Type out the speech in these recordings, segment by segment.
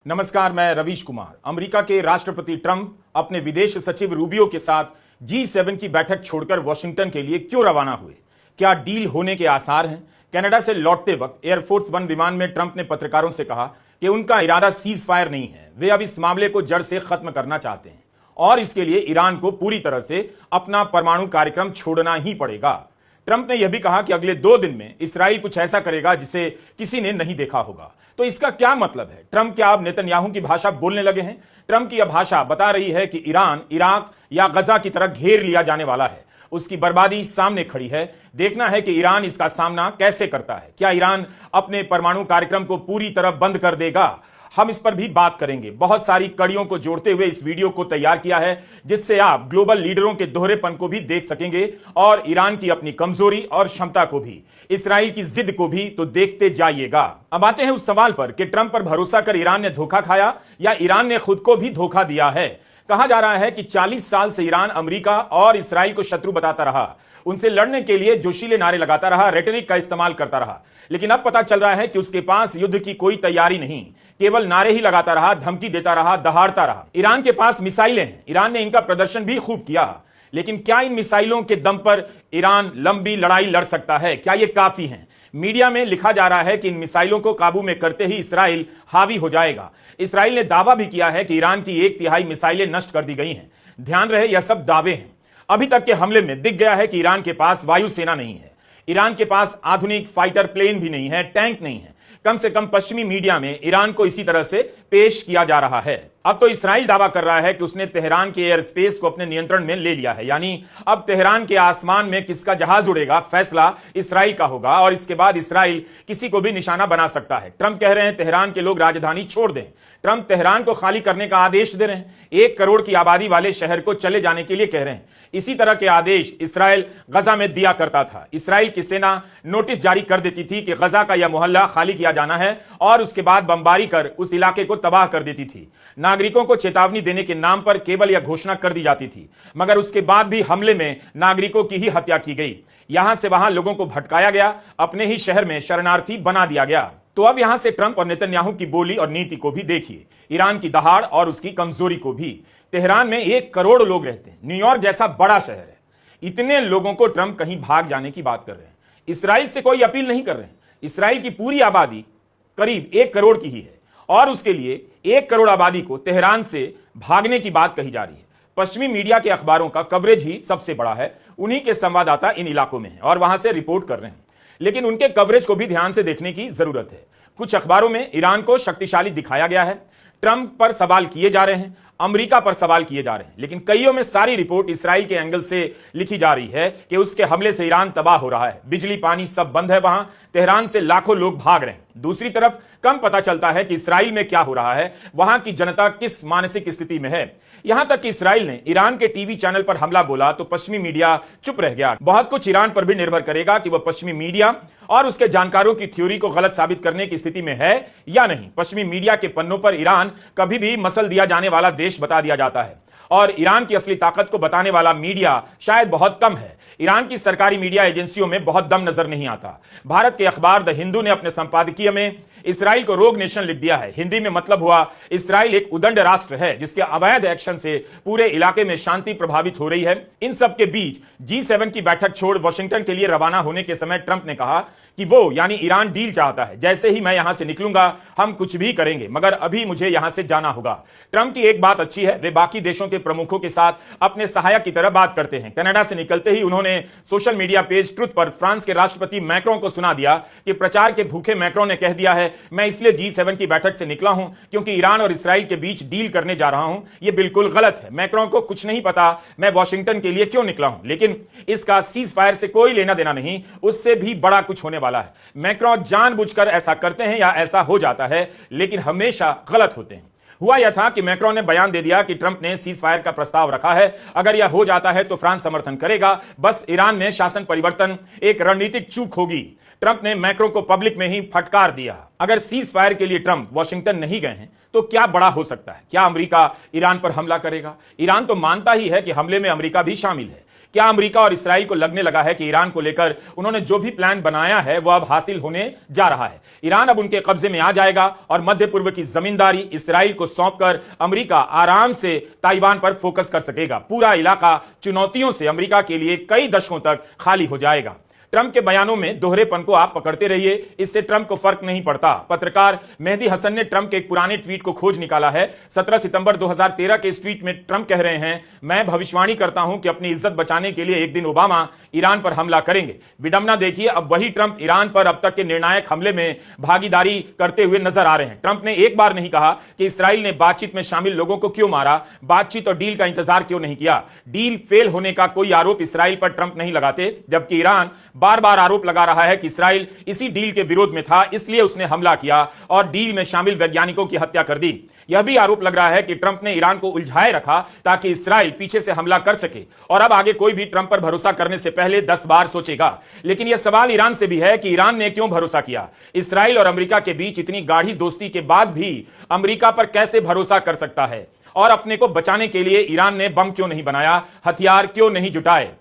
नमस्कार, मैं रवीश कुमार। अमेरिका के राष्ट्रपति ट्रंप अपने विदेश सचिव रूबियो के साथ G7 की बैठक छोड़कर वॉशिंगटन के लिए क्यों रवाना हुए? क्या डील होने के आसार हैं? कनाडा से लौटते वक्त एयरफोर्स वन विमान में ट्रंप ने पत्रकारों से कहा कि उनका इरादा सीज फायर नहीं है, वे अब इस मामले को जड़ से खत्म करना चाहते हैं और इसके लिए ईरान को पूरी तरह से अपना परमाणु कार्यक्रम छोड़ना ही पड़ेगा। ट्रंप ने यह भी कहा कि अगले 2 दिन में इसराइल कुछ ऐसा करेगा जिसे किसी ने नहीं देखा होगा। तो इसका क्या मतलब है? ट्रंप क्या अब नेतन्याहू की भाषा बोलने लगे हैं? ट्रंप की यह भाषा बता रही है कि ईरान इराक या गजा की तरह घेर लिया जाने वाला है, उसकी बर्बादी सामने खड़ी है। देखना है कि ईरान इसका सामना कैसे करता है। क्या ईरान अपने परमाणु कार्यक्रम को पूरी तरह बंद कर देगा? हम इस पर भी बात करेंगे। बहुत सारी कड़ियों को जोड़ते हुए इस वीडियो को तैयार किया है जिससे आप ग्लोबल लीडरों के दोहरेपन को भी देख सकेंगे और ईरान की अपनी कमजोरी और क्षमता को भी, इसराइल की जिद को भी। तो देखते जाइएगा। अब आते हैं उस सवाल पर कि ट्रंप पर भरोसा कर ईरान ने धोखा खाया या ईरान ने खुद को भी धोखा दिया है। कहा जा रहा है कि 40 साल से ईरान अमेरिका और इसराइल को शत्रु बताता रहा, उनसे लड़ने के लिए जोशीले नारे लगाता रहा, रेटोरिक का इस्तेमाल करता रहा, लेकिन अब पता चल रहा है कि उसके पास युद्ध की कोई तैयारी नहीं, केवल नारे ही लगाता रहा, धमकी देता रहा, दहाड़ता रहा। ईरान के पास मिसाइलें हैं, ईरान ने इनका प्रदर्शन भी खूब किया, लेकिन क्या इन मिसाइलों के दम पर ईरान लंबी लड़ाई लड़ सकता है? क्या ये काफी है? मीडिया में लिखा जा रहा है कि इन मिसाइलों को काबू में करते ही इसराइल हावी हो जाएगा। इसराइल ने दावा भी किया है कि ईरान की 1/3 मिसाइलें नष्ट कर दी गई हैं। ध्यान रहे, यह सब दावे हैं। अभी तक के हमले में दिख गया है कि ईरान के पास वायुसेना नहीं है, ईरान के पास आधुनिक फाइटर प्लेन भी नहीं है, टैंक नहीं है। कम से कम पश्चिमी मीडिया में ईरान को इसी तरह से पेश किया जा रहा है। अब तो इसराइल दावा कर रहा है कि उसने तेहरान के एयर स्पेस को अपने नियंत्रण में ले लिया है, यानी अब तेहरान के आसमान में किसका जहाज उड़ेगा फैसला इसराइल का होगा और इसके बाद इसराइल किसी को भी निशाना बना सकता है। ट्रंप कह रहे हैं तेहरान के लोग राजधानी छोड़ दें। ट्रंप तेहरान को खाली करने का आदेश दे रहे हैं। 1 करोड़ की आबादी वाले शहर को चले जाने के लिए कह रहे हैं। इसी तरह के आदेश इसराइल गजा में दिया करता था। इसराइल की सेना नोटिस जारी कर देती थी कि गजा का यह मोहल्ला खाली किया जाना है और उसके बाद बमबारी कर उस इलाके को तबाह कर देती थी। नागरिकों को चेतावनी देने के नाम पर केवल यह घोषणा कर दी जाती थी, मगर उसके बाद भी हमले में नागरिकों की ही हत्या की गई। यहां से वहां लोगों को भटकाया गया, अपने ही शहर में शरणार्थी बना दिया गया। तो अब यहां से ट्रंप और नेतन्याहू की बोली और नीति को भी देखिए, ईरान की दहाड़ और उसकी कमजोरी को भी। तेहरान में 1 करोड़ लोग रहते हैं, न्यूयॉर्क जैसा बड़ा शहर है। इतने लोगों को ट्रंप कहीं भाग जाने की बात कर रहे हैं। इसराइल से कोई अपील नहीं कर रहे हैं। इसराइल की पूरी आबादी करीब 1 करोड़ की ही है और उसके लिए 1 करोड़ आबादी को तेहरान से भागने की बात कही जा रही है। पश्चिमी मीडिया के अखबारों का कवरेज ही सबसे बड़ा है, उन्हीं के संवाददाता इन इलाकों में हैं और वहां से रिपोर्ट कर रहे हैं, लेकिन उनके कवरेज को भी ध्यान से देखने की जरूरत है। कुछ अखबारों में ईरान को शक्तिशाली दिखाया गया है, ट्रंप पर सवाल किए जा रहे हैं, अमेरिका पर सवाल किए जा रहे हैं, लेकिन कईयों में सारी रिपोर्ट इसराइल के एंगल से लिखी जा रही है कि उसके हमले से ईरान तबाह हो रहा है, बिजली पानी सब बंद है, वहां तेहरान से लाखों लोग भाग रहे हैं। दूसरी तरफ कम पता चलता है कि इसराइल में क्या हो रहा है, वहां की जनता किस मानसिक स्थिति में है। यहां तक कि इसराइल ने ईरान के टीवी चैनल पर हमला बोला तो पश्चिमी मीडिया चुप रह गया। बहुत कुछ ईरान पर भी निर्भर करेगा कि वह पश्चिमी मीडिया और उसके जानकारों की थ्योरी को गलत साबित करने की स्थिति में है या नहीं। पश्चिमी मीडिया के पन्नों पर ईरान कभी भी मसल दिया जाने वाला देश बता दिया जाता है और ईरान की असली ताकत को बताने वाला मीडिया शायद बहुत कम है। ईरान की सरकारी मीडिया एजेंसियों में बहुत दम नजर नहीं आता। भारत के अखबार द हिंदू ने अपने संपादकीय में इसराइल को रोग नेशन लिख दिया है। हिंदी में मतलब हुआ इसराइल एक उदंड राष्ट्र है जिसके अवैध एक्शन से पूरे इलाके में शांति प्रभावित हो रही है। इन सब के बीच G7 की बैठक छोड़ वॉशिंगटन के लिए रवाना होने के समय ट्रंप ने कहा कि वो यानी ईरान डील चाहता है, जैसे ही मैं यहां से निकलूंगा हम कुछ भी करेंगे, मगर अभी मुझे यहां से जाना होगा। ट्रंप की एक बात अच्छी है, वे बाकी देशों के प्रमुखों के साथ अपने सहायक की तरह बात करते हैं। कनाडा से निकलते ही उन्होंने सोशल मीडिया पेज ट्रुथ पर फ्रांस के राष्ट्रपति मैक्रों को सुना दिया कि प्रचार के भूखे मैक्रों ने कह दिया है, मैं इसलिए G7 की बैठक से निकला हूं क्योंकि ईरान और इसराइल के बीच डील करने जा रहा हूं। यह बिल्कुल गलत है। मैक्रों को कुछ नहीं पता मैं वॉशिंगटन के लिए क्यों निकला हूं, लेकिन इसका सीज फायर से कोई लेना देना नहीं, उससे भी बड़ा कुछ होने वाला है। मैक्रों जानबूझकर ऐसा करते हैं या ऐसा हो जाता है, लेकिन हमेशा गलत होते हैं। हुआ यह था कि मैक्रों ने बयान दे दिया कि ट्रंप ने सीज फायर का प्रस्ताव रखा है, अगर यह हो जाता है तो फ्रांस समर्थन करेगा, बस ईरान में शासन परिवर्तन एक रणनीतिक चूक होगी। ट्रंप ने मैक्रों को पब्लिक में ही फटकार दिया। अगर सीज फायर के लिए ट्रंप वॉशिंगटन नहीं गए हैं तो क्या बड़ा हो सकता है? क्या अमेरिका ईरान पर हमला करेगा? ईरान तो मानता ही है कि हमले में अमेरिका भी शामिल है। क्या अमेरिका और इस्राइल को लगने लगा है कि ईरान को लेकर उन्होंने जो भी प्लान बनाया है वह अब हासिल होने जा रहा है? ईरान अब उनके कब्जे में आ जाएगा और मध्य पूर्व की जमींदारी इस्राइल को सौंपकर अमेरिका आराम से ताइवान पर फोकस कर सकेगा। पूरा इलाका चुनौतियों से अमेरिका के लिए कई दशकों तक खाली हो जाएगा। ट्रंप के बयानों में दोहरेपन को आप पकड़ते रहिए, इससे ट्रंप को फर्क नहीं पड़ता। पत्रकार मेहदी हसन ने ट्रंप के एक पुराने ट्वीट को खोज निकाला है। 17 सितंबर 2013 के इस ट्वीट में ट्रंप कह रहे हैं, मैं भविष्यवाणी करता हूं कि अपनी इज्जत बचाने के लिए एक दिन ओबामा ईरान पर हमला करेंगे। विडंबना देखिए, अब वही ट्रंप ईरान पर अब तक के निर्णायक हमले में भागीदारी करते हुए नजर आ रहे हैं। ट्रंप ने एक बार नहीं कहा कि इस्राइल ने बातचीत में शामिल लोगों को क्यों मारा, बातचीत और डील का इंतजार क्यों नहीं किया। डील फेल होने का कोई आरोप इस्राइल पर ट्रंप नहीं लगाते, जबकि ईरान बार बार आरोप लगा रहा है कि इस्राइल इसी डील के विरोध में था, इसलिए उसने हमला किया और डील में शामिल वैज्ञानिकों की हत्या कर दी। यह भी आरोप लग रहा है कि ट्रंप ने ईरान को उलझाए रखा ताकि इस्राइल पीछे से हमला कर सके और अब आगे कोई भी ट्रंप पर भरोसा करने से पहले 10 बार सोचेगा। लेकिन यह सवाल ईरान से भी है कि ईरान ने क्यों भरोसा किया। इस्राइल और अमेरिका के बीच इतनी गाढ़ी दोस्ती के बाद भी अमेरिका पर कैसे भरोसा कर सकता है? और अपने को बचाने के लिए ईरान ने बम क्यों नहीं बनाया, हथियार क्यों नहीं जुटाए?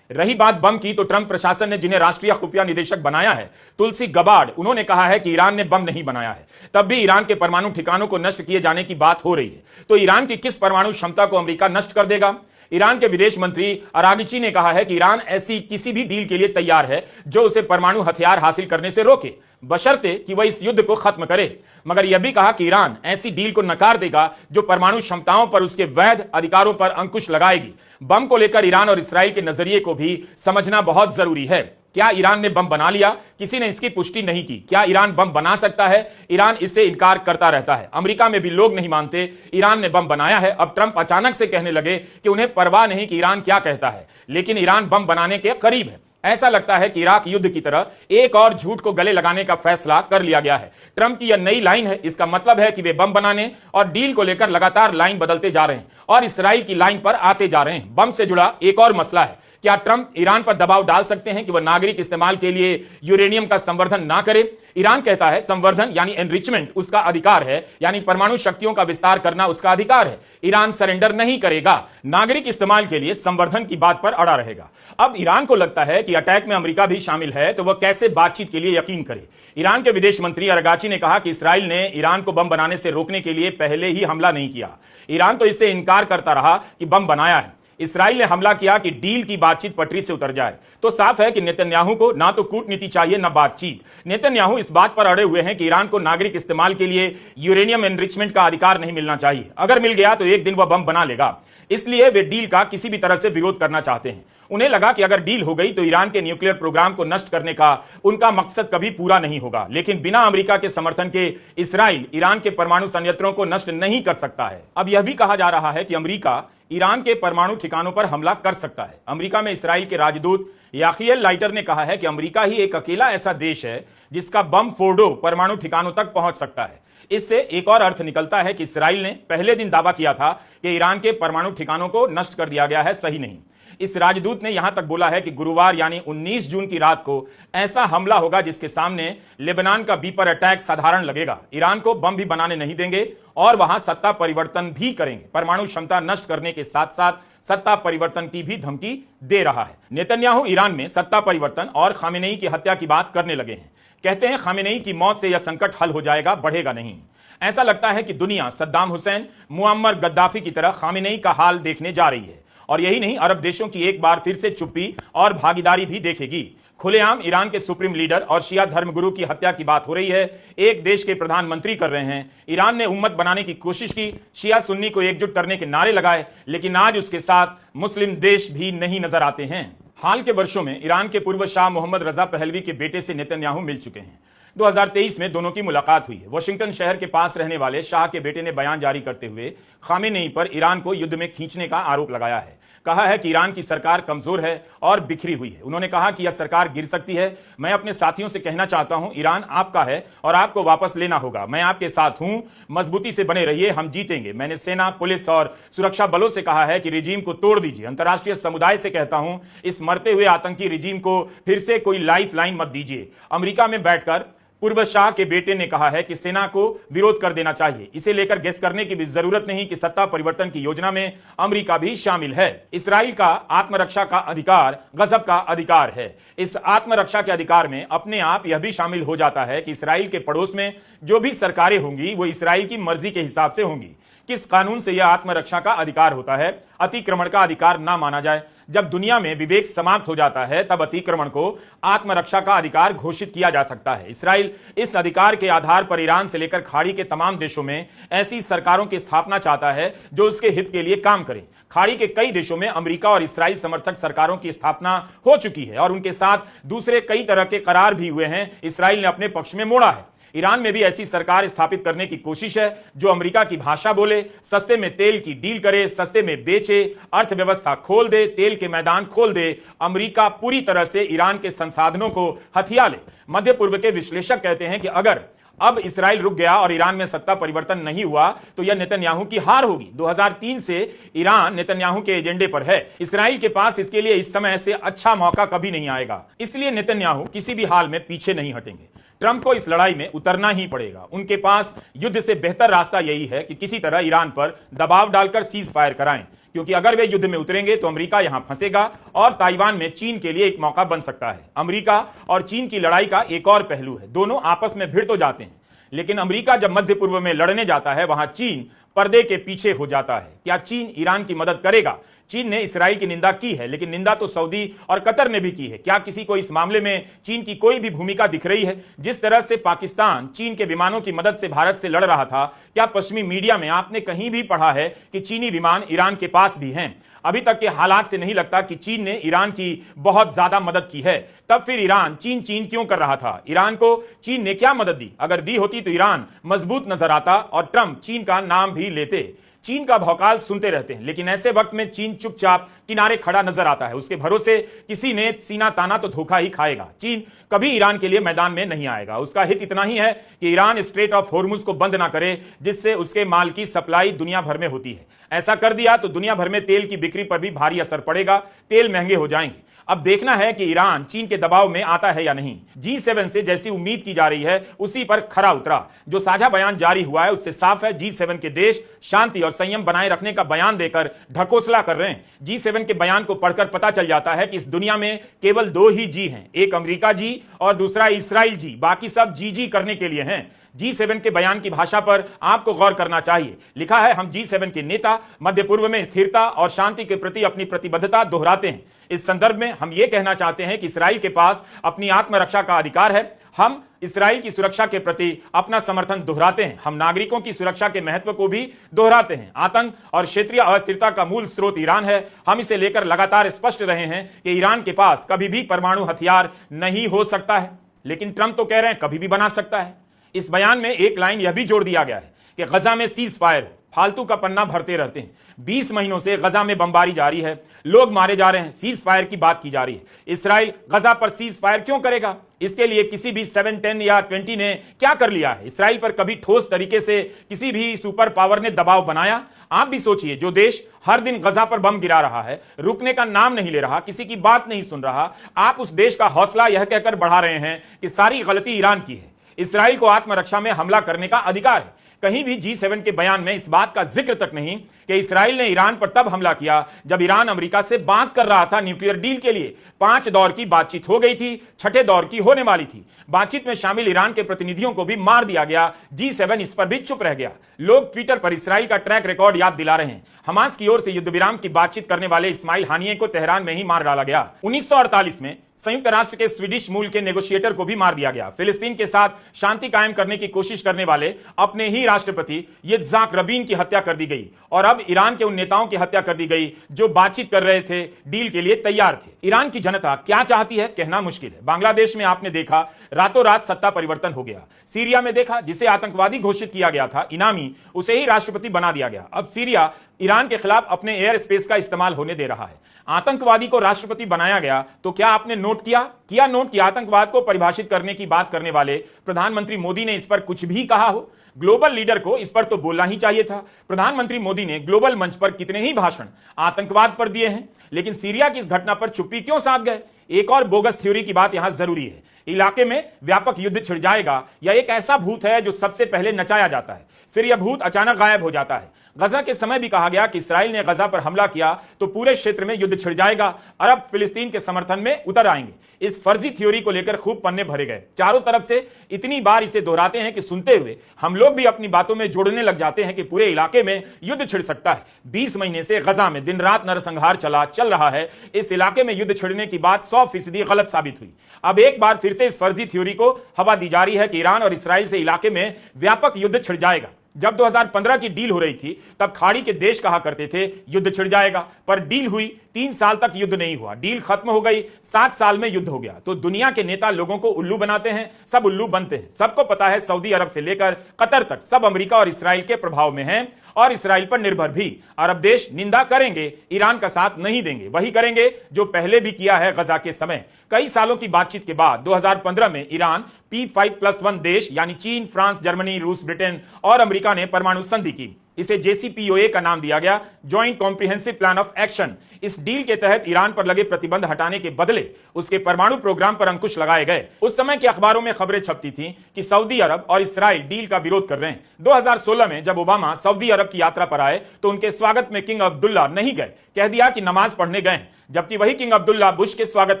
रही बात बम की, तो ट्रंप प्रशासन ने जिन्हें राष्ट्रीय खुफिया निदेशक बनाया है, तुलसी गबार्ड, उन्होंने कहा है कि ईरान ने बम नहीं बनाया है। तब भी ईरान के परमाणु ठिकानों को नष्ट किए जाने की बात हो रही है। तो ईरान की किस परमाणु क्षमता को अमेरिका नष्ट कर देगा? ईरान के विदेश मंत्री अरागिची ने कहा है कि ईरान ऐसी किसी भी डील के लिए तैयार है जो उसे परमाणु हथियार हासिल करने से रोके, बशर्ते कि वह इस युद्ध को खत्म करे। मगर यह भी कहा कि ईरान ऐसी डील को नकार देगा जो परमाणु क्षमताओं पर उसके वैध अधिकारों पर अंकुश लगाएगी। बम को लेकर ईरान और इस्राइल के नजरिए को भी समझना बहुत जरूरी है। क्या ईरान ने बम बना लिया? किसी ने इसकी पुष्टि नहीं की। क्या ईरान बम बना सकता है? ईरान इससे इनकार करता रहता है। अमेरिका में भी लोग नहीं मानते ईरान ने बम बनाया है। अब ट्रंप अचानक से कहने लगे कि उन्हें परवाह नहीं कि ईरान क्या कहता है, लेकिन ईरान बम बनाने के करीब है। ऐसा लगता है कि इराक युद्ध की तरह एक और झूठ को गले लगाने का फैसला कर लिया गया है। ट्रंप की यह नई लाइन है। इसका मतलब है कि वे बम बनाने और डील को लेकर लगातार लाइन बदलते जा रहे हैं और इस्राइल की लाइन पर आते जा रहे हैं। बम से जुड़ा एक और मसला है, क्या ट्रंप ईरान पर दबाव डाल सकते हैं कि वह नागरिक इस्तेमाल के लिए यूरेनियम का संवर्धन ना करे? ईरान कहता है संवर्धन यानी एनरिचमेंट उसका अधिकार है, यानी परमाणु शक्तियों का विस्तार करना उसका अधिकार है। ईरान सरेंडर नहीं करेगा, नागरिक इस्तेमाल के लिए संवर्धन की बात पर अड़ा रहेगा। अब ईरान को लगता है कि अटैक में अमेरिका भी शामिल है, तो वह कैसे बातचीत के लिए यकीन करे? ईरान के विदेश मंत्री अरागाची ने कहा कि इस्राइल ने ईरान को बम बनाने से रोकने के लिए पहले ही हमला नहीं किया। ईरान तो इससे इनकार करता रहा कि बम बनाया है। इस्राइल ने हमला किया कि डील की बातचीत पटरी से उतर जाए। तो साफ है कि नेतन्याहू को ना तो कूटनीति चाहिए ना बातचीत। नेतन्याहू इस बात पर अड़े हुए हैं कि ईरान को नागरिक इस्तेमाल के लिए यूरेनियम एनरिचमेंट का अधिकार नहीं मिलना चाहिए। अगर मिल गया तो एक दिन वह बम बना लेगा। इसलिए वे डील का किसी भी तरह से विरोध करना चाहते हैं। उन्हें लगा कि अगर डील हो गई तो ईरान के न्यूक्लियर प्रोग्राम को नष्ट करने का उनका मकसद कभी पूरा नहीं होगा। लेकिन बिना अमेरिका के समर्थन के इस्राइल ईरान के परमाणु संयंत्रों को नष्ट नहीं कर सकता है। अब यह भी कहा जा रहा है कि अमेरिका ईरान के परमाणु ठिकानों पर हमला कर सकता है। अमेरिका में इस्राइल के राजदूत याखियल लाइटर ने कहा है कि अमेरिका ही एक अकेला ऐसा देश है जिसका बम फोर्डो परमाणु ठिकानों तक पहुंच सकता है। इससे एक और अर्थ निकलता है कि इस्राइल ने पहले दिन दावा किया था कि ईरान के परमाणु ठिकानों को नष्ट कर दिया गया है, सही नहीं। इस राजदूत ने यहां तक बोला है कि गुरुवार यानी 19 जून की रात को ऐसा हमला होगा जिसके सामने लेबनान का बीपर अटैक साधारण लगेगा। ईरान को बम भी बनाने नहीं देंगे और वहां सत्ता परिवर्तन भी करेंगे। परमाणु क्षमता नष्ट करने के साथ साथ सत्ता परिवर्तन की भी धमकी दे रहा है। नेतन्याहू ईरान में सत्ता परिवर्तन और खामेनेई की हत्या की बात करने लगे हैं। कहते हैं खामेनेई की मौत से यह संकट हल हो जाएगा, बढ़ेगा नहीं। ऐसा लगता है कि दुनिया सद्दाम हुसैन, मुअम्मर गद्दाफी की तरह खामेनेई का हाल देखने जा रही है। और यही नहीं, अरब देशों की एक बार फिर से चुप्पी और भागीदारी भी देखेगी। खुलेआम ईरान के सुप्रीम लीडर और शिया धर्मगुरु की हत्या की बात हो रही है। एक देश के प्रधानमंत्री कर रहे हैं। ईरान ने उम्मत बनाने की कोशिश की, शिया सुन्नी को एकजुट करने के नारे लगाए, लेकिन आज उसके साथ मुस्लिम देश भी नहीं नजर आते हैं। हाल के वर्षों में ईरान के पूर्व शाह मोहम्मद रजा पहलवी के बेटे से नेतन्याहू मिल चुके हैं। 2023 में दोनों की मुलाकात हुई है। वाशिंगटन शहर के पास रहने वाले शाह के बेटे ने बयान जारी करते हुए खामेनेई पर ईरान को युद्ध में खींचने का आरोप लगाया है। कहा है कि ईरान की सरकार कमजोर है और बिखरी हुई है। उन्होंने कहा कि यह सरकार गिर सकती है। मैं अपने साथियों से कहना चाहता हूं, ईरान आपका है और आपको वापस लेना होगा। मैं आपके साथ हूं, मजबूती से बने रहिए, हम जीतेंगे। मैंने सेना, पुलिस और सुरक्षा बलों से कहा है कि रिजीम को तोड़ दीजिए। अंतर्राष्ट्रीय समुदाय से कहता हूं, इस मरते हुए आतंकी रिजीम को फिर से कोई लाइफ लाइन मत दीजिए। अमेरिका में बैठकर पूर्व शाह के बेटे ने कहा है कि सेना को विरोध कर देना चाहिए। इसे लेकर गेस करने की भी जरूरत नहीं कि सत्ता परिवर्तन की योजना में अमेरिका भी शामिल है। इस्राइल का आत्मरक्षा का अधिकार गजब का अधिकार है। इस आत्मरक्षा के अधिकार में अपने आप यह भी शामिल हो जाता है कि इस्राइल के पड़ोस में जो भी सरकारें होंगी वो इस्राइल की मर्जी के हिसाब से होंगी। किस कानून से यह आत्मरक्षा का अधिकार होता है? अतिक्रमण का अधिकार ना माना जाए। जब दुनिया में विवेक समाप्त हो जाता है तब अतिक्रमण को आत्मरक्षा का अधिकार घोषित किया जा सकता है। इस्राइल इस अधिकार के आधार पर ईरान से लेकर खाड़ी के तमाम देशों में ऐसी सरकारों की स्थापना चाहता है जो उसके हित के लिए काम करें। खाड़ी के कई देशों में अमेरिका और इस्राइल समर्थक सरकारों की स्थापना हो चुकी है और उनके साथ दूसरे कई तरह के करार भी हुए हैं। इस्राइल ने अपने पक्ष में मोड़ा है। ईरान में भी ऐसी सरकार स्थापित करने की कोशिश है जो अमेरिका की भाषा बोले, सस्ते में तेल की डील करे, सस्ते में बेचे, अर्थव्यवस्था खोल दे, तेल के मैदान खोल दे। अमेरिका पूरी तरह से ईरान के संसाधनों को हथिया ले। मध्य पूर्व के विश्लेषक कहते हैं कि अगर अब इस्राइल रुक गया और ईरान में सत्ता परिवर्तन नहीं हुआ तो यह नेतन्याहू की हार होगी। 2003 से ईरान नेतन्याहू के एजेंडे पर है। इस्राइल के पास इसके लिए इस समय से अच्छा मौका कभी नहीं आएगा। इसलिए नेतन्याहू किसी भी हाल में पीछे नहीं हटेंगे। ट्रंप को इस लड़ाई में उतरना ही पड़ेगा। उनके पास युद्ध से बेहतर रास्ता यही है कि किसी तरह ईरान पर दबाव डालकर सीज फायर कराएं, क्योंकि अगर वे युद्ध में उतरेंगे तो अमेरिका यहां फंसेगा और ताइवान में चीन के लिए एक मौका बन सकता है। अमेरिका और चीन की लड़ाई का एक और पहलू है। दोनों आपस में भिड़ तो जाते हैं, लेकिन अमेरिका जब मध्य पूर्व में लड़ने जाता है वहां चीन पर्दे के पीछे हो जाता है। क्या चीन ईरान की मदद करेगा? चीन ने इस्राइल की निंदा की है, लेकिन निंदा तो सऊदी और कतर ने भी की है। क्या किसी को इस मामले में चीन की कोई भी भूमिका दिख रही है? जिस तरह से पाकिस्तान चीन के विमानों की मदद से भारत से लड़ रहा था, क्या पश्चिमी मीडिया में आपने कहीं भी पढ़ा है कि चीनी विमान ईरान के पास भी हैं? अभी तक के हालात से नहीं लगता कि चीन ने ईरान की बहुत ज्यादा मदद की है। तब फिर ईरान चीन चीन क्यों कर रहा था? ईरान को चीन ने क्या मदद दी? अगर दी होती तो ईरान मजबूत नजर आता और ट्रंप चीन का नाम भी लेते। चीन का भौकाल सुनते रहते हैं, लेकिन ऐसे वक्त में चीन चुपचाप किनारे खड़ा नजर आता है। उसके भरोसे किसी ने सीना ताना तो धोखा ही खाएगा। चीन कभी ईरान के लिए मैदान में नहीं आएगा। उसका हित इतना ही है कि ईरान स्ट्रेट ऑफ होर्मुज को बंद ना करे, जिससे उसके माल की सप्लाई दुनिया भर में होती है। ऐसा कर दिया तो दुनिया भर में तेल की बिक्री पर भी भारी असर पड़ेगा, तेल महंगे हो जाएंगे। अब देखना है कि ईरान चीन के दबाव में आता है या नहीं। G7 से जैसी उम्मीद की जा रही है उसी पर खरा उतरा। जो साझा बयान जारी हुआ है उससे साफ है G7 के देश शांति और संयम बनाए रखने का बयान देकर ढकोसला कर रहे हैं। G7 के बयान को पढ़कर पता चल जाता है कि इस दुनिया में केवल दो ही जी हैं, एक अमेरिका जी और दूसरा इस्राइल जी। बाकी सब जी करने के लिए हैं। G7 के बयान की भाषा पर आपको गौर करना चाहिए। लिखा है, हम G7 के नेता मध्य पूर्व में स्थिरता और शांति के प्रति अपनी प्रतिबद्धता दोहराते हैं। इस संदर्भ में हम ये कहना चाहते हैं कि इस्राइल के पास अपनी आत्मरक्षा का अधिकार है। हम इस्राइल की सुरक्षा के प्रति अपना समर्थन दोहराते हैं। हम नागरिकों की सुरक्षा के महत्व को भी दोहराते हैं। आतंक और क्षेत्रीय अस्थिरता का मूल स्रोत ईरान है। हम इसे लेकर लगातार स्पष्ट रहे हैं कि ईरान के पास कभी भी परमाणु हथियार नहीं हो सकता है, लेकिन ट्रंप तो कह रहे हैं कभी भी बना सकता है। इस बयान में एक लाइन यह भी जोड़ दिया गया है कि गजा में सीज फायर हो। फालतू का पन्ना भरते रहते हैं। 20 महीनों से गजा में बमबारी जारी है, लोग मारे जा रहे हैं, सीज फायर की बात की जा रही है। इस्राइल गजा पर सीज फायर क्यों करेगा? इसके लिए किसी भी 7, 10 या 20 ने क्या कर लिया है? इस्राइल पर कभी ठोस तरीके से किसी भी सुपर पावर ने दबाव बनाया? आप भी सोचिए, जो देश हर दिन गजा पर बम गिरा रहा है, रुकने का नाम नहीं ले रहा, किसी की बात नहीं सुन रहा, आप उस देश का हौसला यह कहकर बढ़ा रहे हैं कि सारी गलती ईरान की है। इस्राइल को आत्मरक्षा में हमला करने का अधिकार है। कहीं भी G7 के बयान में इस बात का जिक्र तक नहीं कि इस्राइल ने ईरान पर तब हमला किया जब ईरान अमेरिका से बात कर रहा था न्यूक्लियर डील के लिए। 5 दौर की बातचीत हो गई थी, 6ठे दौर की होने वाली थी। बातचीत में शामिल ईरान के प्रतिनिधियों को भी मार दिया गया। G7 इस पर भी चुप रह गया। लोग ट्विटर पर इस्राइल का ट्रैक रिकॉर्ड याद दिला रहे हैं। हमास की ओर से युद्ध विराम की बातचीत करने वाले इस्माइल हानिये को तेहरान में ही मार डाला गया। 1948 में संयुक्त राष्ट्र के स्वीडिश मूल के नेगोशिएटर को भी मार दिया गया। फिलिस्तीन के साथ शांति कायम करने की कोशिश करने वाले अपने ही राष्ट्रपति यित्ज़ाक रबीन की हत्या कर दी गई और अब ईरान के उन नेताओं की हत्या कर दी गई जो बातचीत कर रहे थे, डील के लिए तैयार थे। ईरान की जनता क्या चाहती है कहना मुश्किल है। बांग्लादेश में आपने देखा रातों रात सत्ता परिवर्तन हो गया। सीरिया में देखा, जिसे आतंकवादी घोषित किया गया था इनामी, उसे ही राष्ट्रपति बना दिया गया। अब सीरिया ईरान के खिलाफ अपने एयर स्पेस का इस्तेमाल होने दे रहा है। आतंकवादी को राष्ट्रपति बनाया गया तो क्या आपने नोट किया नोट कि आतंकवाद को परिभाषित करने की बात करने वाले प्रधानमंत्री मोदी ने इस पर कुछ भी कहा हो? ग्लोबल लीडर को इस पर तो बोलना ही चाहिए था। प्रधानमंत्री मोदी ने ग्लोबल मंच पर कितने ही भाषण आतंकवाद पर दिए हैं, लेकिन सीरिया की इस घटना पर चुप्पी क्यों साध गए? एक और बोगस थ्योरी की बात यहां जरूरी है। इलाके में व्यापक युद्ध छिड़ जाएगा या एक ऐसा भूत है जो सबसे पहले नचाया जाता है, फिर यह भूत अचानक गायब हो जाता है। गजा के समय भी कहा गया कि इस्राएल ने गजा पर हमला किया तो पूरे क्षेत्र में युद्ध छिड़ जाएगा, अरब फिलिस्तीन के समर्थन में उतर आएंगे। इस फर्जी थ्योरी को लेकर खूब पन्ने भरे गए, चारों तरफ से इतनी बार इसे दोहराते हैं कि सुनते हुए हम लोग भी अपनी बातों में जोड़ने लग जाते हैं कि पूरे इलाके में युद्ध छिड़ सकता है। 20 महीने से गजा में दिन रात नरसंहार चल रहा है। इस इलाके में युद्ध छिड़ने की बात 100% गलत साबित हुई। अब एक बार फिर से इस फर्जी थ्योरी को हवा दी जा रही है कि ईरान और इस्राएल से इलाके में व्यापक युद्ध छिड़ जाएगा। जब 2015 की डील हो रही थी तब खाड़ी के देश कहा करते थे युद्ध छिड़ जाएगा, पर डील हुई, 3 साल तक युद्ध नहीं हुआ, डील खत्म हो गई, 7 साल में युद्ध हो गया। तो दुनिया के नेता लोगों को उल्लू बनाते हैं, सब उल्लू बनते हैं। सबको पता है सऊदी अरब से लेकर कतर तक सब अमेरिका और इस्राएल के प्रभाव में हैं और इस्राएल पर निर्भर भी। अरब देश निंदा करेंगे, ईरान का साथ नहीं देंगे, वही करेंगे जो पहले भी किया है गजा के समय। कई सालों की बातचीत के बाद 2015 में ईरान P5+1 देश यानी चीन, फ्रांस, जर्मनी, रूस, ब्रिटेन और अमेरिका ने परमाणु संधि की। इसे JCPOA का नाम दिया गया, joint comprehensive plan of action. इस डील के तहत ईरान पर लगे प्रतिबंध हटाने के बदले उसके परमाणु प्रोग्राम पर अंकुश लगाए गए। उस समय के अखबारों में खबरें छपती थीं कि सऊदी अरब और इस्राएल डील का विरोध कर रहे हैं। 2016 में जब ओबामा सऊदी अरब की यात्रा पर आए तो उनके स्वागत में किंग अब्दुल्ला नहीं गए, कह दिया कि नमाज पढ़ने गए, जबकि वही किंग अब्दुल्ला बुश के स्वागत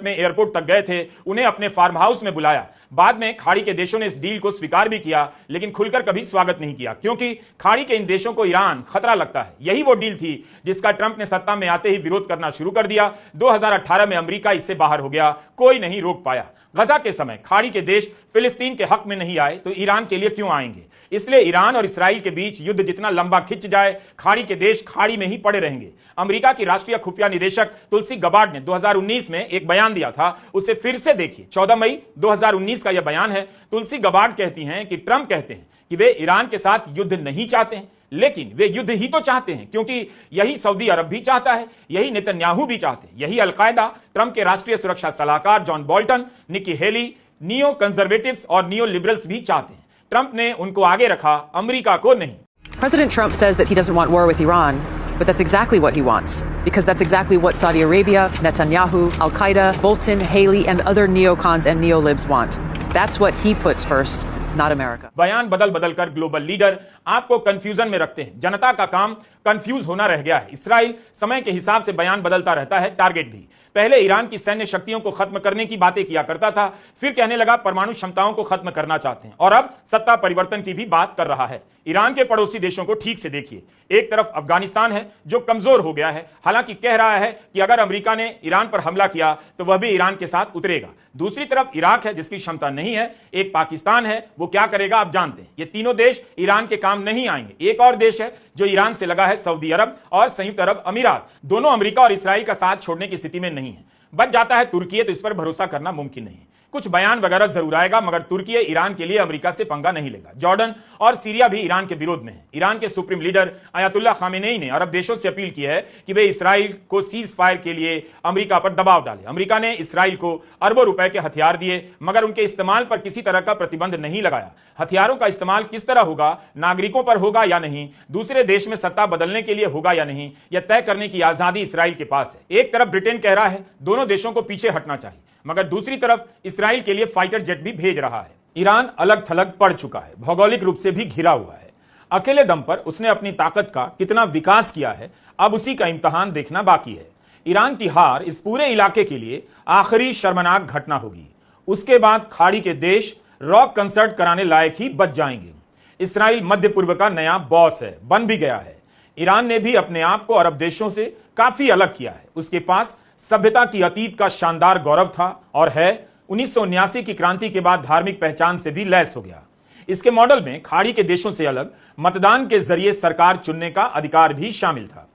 में एयरपोर्ट तक गए थे, उन्हें अपने फार्म हाउस में बुलाया। बाद में खाड़ी के देशों ने इस डील को स्वीकार भी किया, लेकिन खुलकर कभी स्वागत नहीं किया, क्योंकि खाड़ी के इन देशों को ईरान खतरा लगता है। यही वो डील थी जिसका ट्रंप ने सत्ता में आते ही विरोध करना शुरू कर दिया। 2018 में अमेरिका इससे बाहर हो गया, कोई नहीं रोक पाया। गजा के समय खाड़ी के देश फिलिस्तीन के हक में नहीं आए तो ईरान के लिए क्यों आएंगे? इसलिए ईरान और इस्राएल के बीच युद्ध जितना लंबा खिंच जाए, खाड़ी के देश खाड़ी में ही पड़े रहेंगे। अमेरिका की राष्ट्रीय खुफिया निदेशक तुलसी गबार्ड ने 2019 में एक बयान दिया था, उसे फिर से देखिए। 14 मई 2019 का यह बयान है। तुलसी गबार्ड कहती हैं कि ट्रंप कहते हैं कि वे ईरान के साथ युद्ध नहीं चाहते हैं, लेकिन वे युद्ध ही तो चाहते हैं, क्योंकि यही सऊदी अरब भी चाहता है, यही नेतन्याहू भी चाहते हैं, यही अलकायदा, ट्रंप के राष्ट्रीय सुरक्षा सलाहकार John Bolton, Nikki Haley, neoconservatives और नियो लिबरल्स भी चाहते हैं। ट्रंप ने उनको आगे रखा, अमेरिका को नहीं। President Trump says that he doesn't want war with Iran, but that's exactly what he wants, because that's exactly what Saudi Arabia, Netanyahu, Al-Qaeda, Bolton, Haley, and other neocons and neolibs want. That's what he puts first, not America. बयान बदल बदल कर global leader आपको confusion में रखते हैं। जनता का काम कंफ्यूज होना रह गया है। इसराइल समय के हिसाब से बयान बदलता रहता है, टारगेट भी। पहले ईरान की सैन्य शक्तियों को खत्म करने की बातें किया करता था, फिर कहने लगा परमाणु क्षमताओं को खत्म करना चाहते हैं, और अब सत्ता परिवर्तन की भी बात कर रहा है। ईरान के पड़ोसी देशों को ठीक से देखिए। एक तरफ अफगानिस्तान है जो कमजोर हो गया है, हालांकि कह रहा है कि अगर अमेरिका ने ईरान पर हमला किया तो वह भी ईरान के साथ उतरेगा। दूसरी तरफ इराक है जिसकी क्षमता नहीं है। एक पाकिस्तान है, वो क्या करेगा आप जानते हैं। ये तीनों देश ईरान के काम नहीं आएंगे। एक और देश है जो ईरान से लगा है, सऊदी अरब और संयुक्त अरब अमीरात। दोनों अमेरिका और इसराइल का साथ छोड़ने की स्थिति में नहीं है। बच जाता है तुर्की, तो इस पर भरोसा करना मुमकिन नहीं है। कुछ बयान वगैरह जरूर आएगा, मगर तुर्की ईरान के लिए अमेरिका से पंगा नहीं लेगा। जॉर्डन और सीरिया भी ईरान के विरोध में है। ईरान के सुप्रीम लीडर अयातुल्ला खामेनेई ने अरब देशों से अपील की है कि वे इसराइल को सीज फायर के लिए अमेरिका पर दबाव डालें। अमेरिका ने इसराइल को अरबों रुपए के हथियार दिए, मगर उनके इस्तेमाल पर किसी तरह का प्रतिबंध नहीं लगाया। हथियारों का इस्तेमाल किस तरह होगा, नागरिकों पर होगा या नहीं, दूसरे देश में सत्ता बदलने के लिए होगा या नहीं, यह तय करने की आजादी इसराइल के पास है। एक तरफ ब्रिटेन कह रहा है दोनों देशों को पीछे हटना चाहिए, मगर दूसरी तरफ इसराइल के लिए फाइटर जेट भी भेज रहा है। ईरान अलग थलग पड़ चुका है, भौगोलिक रूप से भी घिरा हुआ है। अकेले दम पर उसने अपनी ताकत का कितना विकास किया है, अब उसी का इम्तहान देखना बाकी है। ईरान की हार इस पूरे इलाके के लिए आखिरी शर्मनाक घटना होगी। उसके बाद खाड़ी के देश रॉक कंसर्ट कराने लायक ही बच जाएंगे। इसराइल मध्य पूर्व का नया बॉस है, बन भी गया है। ईरान ने भी अपने आप को अरब देशों से काफी अलग किया है। उसके पास सभ्यता की अतीत का शानदार गौरव था और है। 1979 की क्रांति के बाद धार्मिक पहचान से भी लैस हो गया। इसके मॉडल में खाड़ी के देशों से अलग मतदान के जरिए सरकार चुनने का अधिकार भी शामिल था।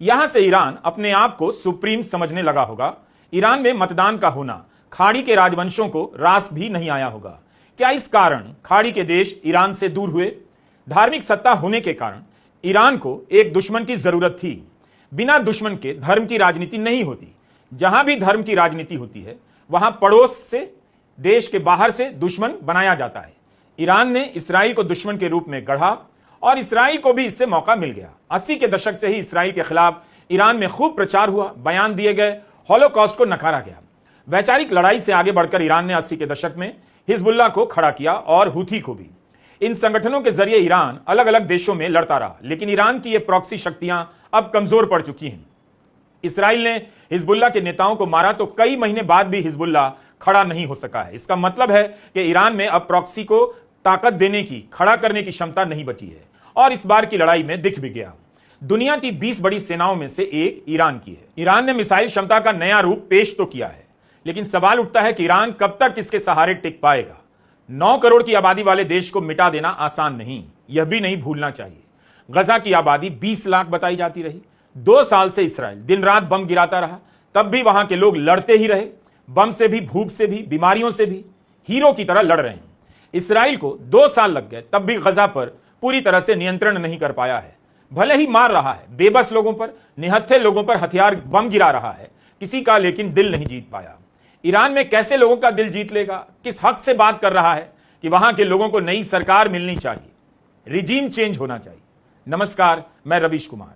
यहां से ईरान अपने आप को सुप्रीम समझने लगा होगा। ईरान में मतदान का होना खाड़ी के राजवंशों को रास भी नहीं आया होगा। क्या इस कारण खाड़ी के देश ईरान से दूर हुए? धार्मिक सत्ता होने के कारण ईरान को एक दुश्मन की जरूरत थी। बिना दुश्मन के धर्म की राजनीति नहीं होती। जहां भी धर्म की राजनीति होती है वहां पड़ोस से, देश के बाहर से दुश्मन बनाया जाता है। ईरान ने इसराइल को दुश्मन के रूप में गढ़ा और इसराइल को भी इससे मौका मिल गया। 80 के दशक से ही इसराइल के खिलाफ ईरान में खूब प्रचार हुआ, बयान दिए गए, हॉलोकॉस्ट को नकारा गया। वैचारिक लड़ाई से आगे बढ़कर ईरान ने 80 के दशक में हिजबुल्लाह को खड़ा किया और हूथी को भी। इन संगठनों के जरिए ईरान अलग अलग देशों में लड़ता रहा, लेकिन ईरान की ये प्रॉक्सी शक्तियां अब कमजोर पड़ चुकी हैं। इसराइल ने हिजबुल्लाह के नेताओं को मारा तो कई महीने बाद भी हिजबुल्लाह खड़ा नहीं हो सका है। इसका मतलब है कि ईरान में अब प्रॉक्सी को ताकत देने की, खड़ा करने की क्षमता नहीं बची है, और इस बार की लड़ाई में दिख भी गया। दुनिया की 20 बड़ी सेनाओं में से एक ईरान की है। ईरान ने मिसाइल क्षमता का नया रूप पेश तो किया है, लेकिन सवाल उठता है कि ईरान कब तक इसके सहारे टिक पाएगा। 9 करोड़ की आबादी वाले देश को मिटा देना आसान नहीं, यह भी नहीं भूलना चाहिए। गजा की आबादी 20 लाख बताई जाती रही। 2 साल से इसराइल दिन रात बम गिराता रहा, तब भी वहां के लोग लड़ते ही रहे। बम से भी, भूख से भी, बीमारियों से भी हीरो की तरह लड़ रहे हैं। इसराइल को 2 साल लग गए, तब भी गजा पर पूरी तरह से नियंत्रण नहीं कर पाया है। भले ही मार रहा है, बेबस लोगों पर, निहत्थे लोगों पर हथियार बम गिरा रहा है, किसी का लेकिन दिल नहीं जीत पाया। ईरान में कैसे लोगों का दिल जीत लेगा? किस हक से बात कर रहा है कि वहां के लोगों को नई सरकार मिलनी चाहिए, रिजीम चेंज होना चाहिए। नमस्कार, मैं रवीश कुमार।